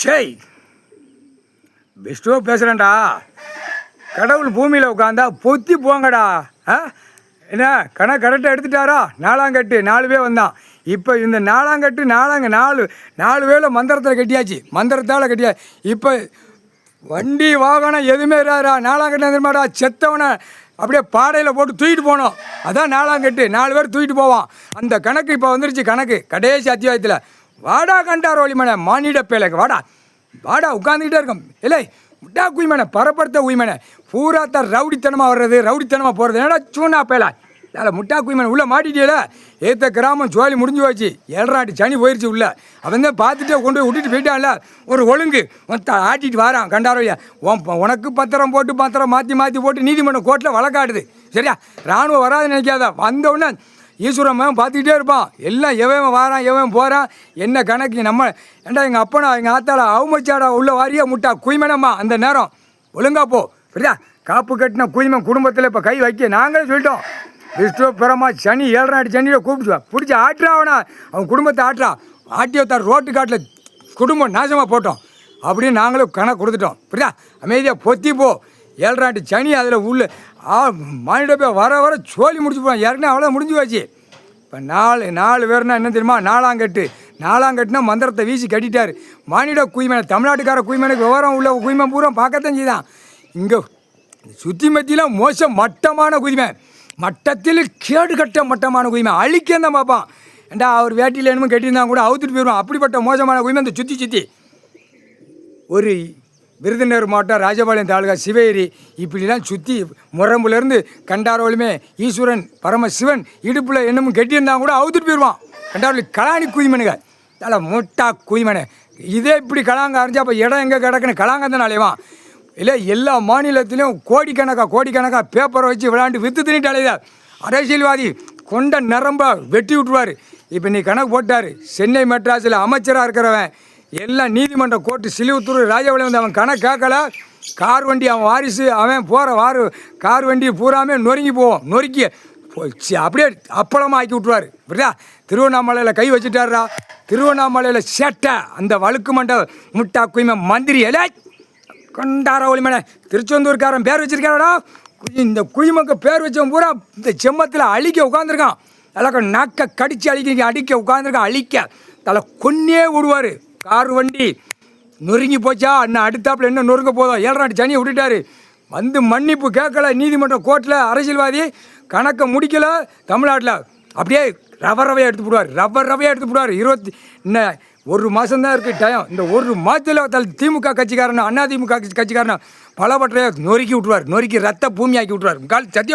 ஷேய் பெஸ்ட்டோ பேசுகிறேன்டா. கடவுள் பூமியில் உட்காந்தா பொத்தி போங்கடா. என்ன கரெக்டாக எடுத்துட்டாரா? 4ஆம் கட்டு 4 பேர் வந்தான். இப்போ இந்த 4ஆம் கட்டு 4 வேலை மந்திரத்தில் கட்டியாச்சு, மந்திரத்தால் கட்டியாச்சு. இப்போ வண்டி வாகனம் எதுவுமே இராதா. 4ஆம் கட்டு எதிர்மாடா செத்தவனை அப்படியே பாடையில் போட்டு தூக்கிட்டு போனோம். அதான் 4ஆம் கட்டு. 4 பேர் தூக்கிட்டு போவான். அந்த கணக்கு இப்போ வந்துருச்சு. கணக்கு கடைசி அத்தியாயத்தில். வாடா கண்டார் ஒளிமனை மானிட பேலைக்கு வாடா வாடா உட்காந்துக்கிட்டே இருக்கோம். இல்லை முட்டா குய்மனை பரப்படுத்த உய்மனை பூராத்த ரவுடித்தனமாக வர்றது, ரவுடித்தனமாக போகிறது. என்னடா சூனா பேலா அதில் முட்டா குய்மனை உள்ளே மாட்டிட்டியல. ஏற்ற கிராமம் ஜோலி முடிஞ்சு போச்சு. 7 சனி போயிடுச்சு உள்ள. அவன் தான் பார்த்துட்டே கொண்டு போய் விட்டுட்டு போயிட்டான்ல. ஒரு ஒழுங்கு ஆட்டிட்டு வாரான் கண்டாரோயா. உனக்கு பத்திரம் போட்டு பத்திரம் மாற்றி போட்டு நீதிமன்றம் கோர்ட்டில் வழக்காடுது. சரியா? இராணுவம் வராதுன்னு நினைக்காத. வந்தவுடனே ஈஸ்வரன் பார்த்துக்கிட்டே இருப்பான். எல்லாம் எவன் வாரான் எவன் போகிறான் என்ன கணக்கு. நம்ம ஏண்டா எங்கள் அப்பனா எங்கள் ஆத்தாளா அவமச்சாடா உள்ள வாரியா முட்டா குய்மனம்மா. அந்த நேரம் ஒழுங்கா போ. சரியா? காப்பு கட்டின குய்மன் குடும்பத்தில் இப்போ கை வைக்க நாங்களே சொல்லிட்டோம். விஷ்ணு பிரமா சனி 7 சனியில் கூப்பிட்டு பிடிச்சி ஆட்டுறாவனா அவன் குடும்பத்தை ஆட்டுறா. ஆட்டி வைத்தார் ரோட்டு காட்டில் குடும்பம் நாசமாக போட்டோம் அப்படின்னு நாங்களும் கணக்கு கொடுத்துட்டோம். புரியுதா? அமைதியாக பொத்தி போ. 7 சனி அதில் உள்ள மானிட போய் வர சோழி முடிச்சு போவான். ஏற்கனவே அவ்வளோ முடிஞ்சு போச்சு. இப்போ 4 பேர்னா என்ன தெரியுமா? 4ஆம் கட்டு. 4ஆம் கட்டுனா மந்திரத்தை வீசி கட்டிட்டார். மானிட குய்மனை தமிழ்நாட்டுக்கார குய்மனுக்கு விவரம் உள்ள குய்மன் பூரா பார்க்கத்தான் செய்தான். இங்கே சுற்றி மத்தியில் மோசம் மட்டமான குய்மை, மட்டத்தில் கேடு கட்ட மட்டமான குய்மை அழிக்கந்தான் தான் பார்ப்பான். ஏண்டா அவர் வேட்டியில் என்னமோ கட்டியிருந்தா கூட அவுத்துட்டு போயிடுவான். அப்படிப்பட்ட மோசமான குய்மை அந்த சுற்றி ஒரு விருதுநகர் மாவட்டம் ராஜபாளையம் தாலுகா சிவேரி இப்படிலாம் சுற்றி முரம்புலேருந்து கண்டாரோலுமே ஈஸ்வரன் பரமசிவன் இடுப்பில் என்னமும் கட்டியிருந்தா கூட அவுத்துட்டு போயிடுவான். கண்டாரோலி கலாணி குய்மனுங்க தலை முட்டா குய்மனை. இதே இப்படி கலாங்க அரைஞ்சா அப்போ இடம் எங்கே கிடக்குன்னு கலாங்க தான் அலைவான். இல்லை எல்லா மாநிலத்திலையும் கோடிக்கணக்காக பேப்பரை வச்சு விளையாண்டு விற்று தின்னுட்டு அலையுதா. அரசியல்வாதி கொண்ட நரம்ப வெட்டி விட்டுருவார். இப்போ நீ கணக்கு போட்டார். சென்னை மெட்ராஸில் அமைச்சராக இருக்கிறவன் எல்லாம் நீதிமன்ற கோர்ட்டு சிலிவுத்தூர் ராஜபாளையம் வந்து அவன் கணக்கு கேட்கல. கார் வண்டி அவன் வாரிசு அவன் போகிற கார் வண்டி பூராமே நொறுங்கி போவோம். நொறுக்கி அப்படியே அப்பளமாக ஆக்கி விட்ருவார். புரியுதா? திருவண்ணாமலையில் கை வச்சுட்டாரா. திருவண்ணாமலையில் சேட்டை அந்த வழுக்கு மண்ட முட்டா குய்மை மந்திரி எலே கொண்டார ஒளிமனை திருச்செந்தூர்காரன் பேர் வச்சிருக்காரடா. இந்த குய்மக்கு பேர் வச்சவன் பூரா இந்த செம்மத்தில் அழிக்க உட்காந்துருக்கான். அதெல்லாம் நாக்க கடித்து அடிக்க உட்காந்துருக்கான். அழிக்க தலை கொன்னே விடுவார். கார் வண்டி நொறுங்கி போச்சா இன்னும் அடுத்தாப்புல என்ன நொறுங்க போதும். 7 சனியை விட்டுட்டாரு. வந்து மன்னிப்பு கேட்கல நீதிமன்ற கோர்ட்டில். அரசியல்வாதி கணக்கை முடிக்கல. தமிழ்நாட்டில் அப்படியே ரவையாக எடுத்து போடுவார். 1 மாதம் தான் இருக்குது டைம். இந்த 1 மாதத்தில் திமுக கட்சிக்காரன் அதிமுக கட்சிக்காரன் பலவற்றையை நொறுக்கி விட்டுருவார். நொறுக்கி ரத்த பூமி ஆக்கி விட்டுருவார். சத்தியம்.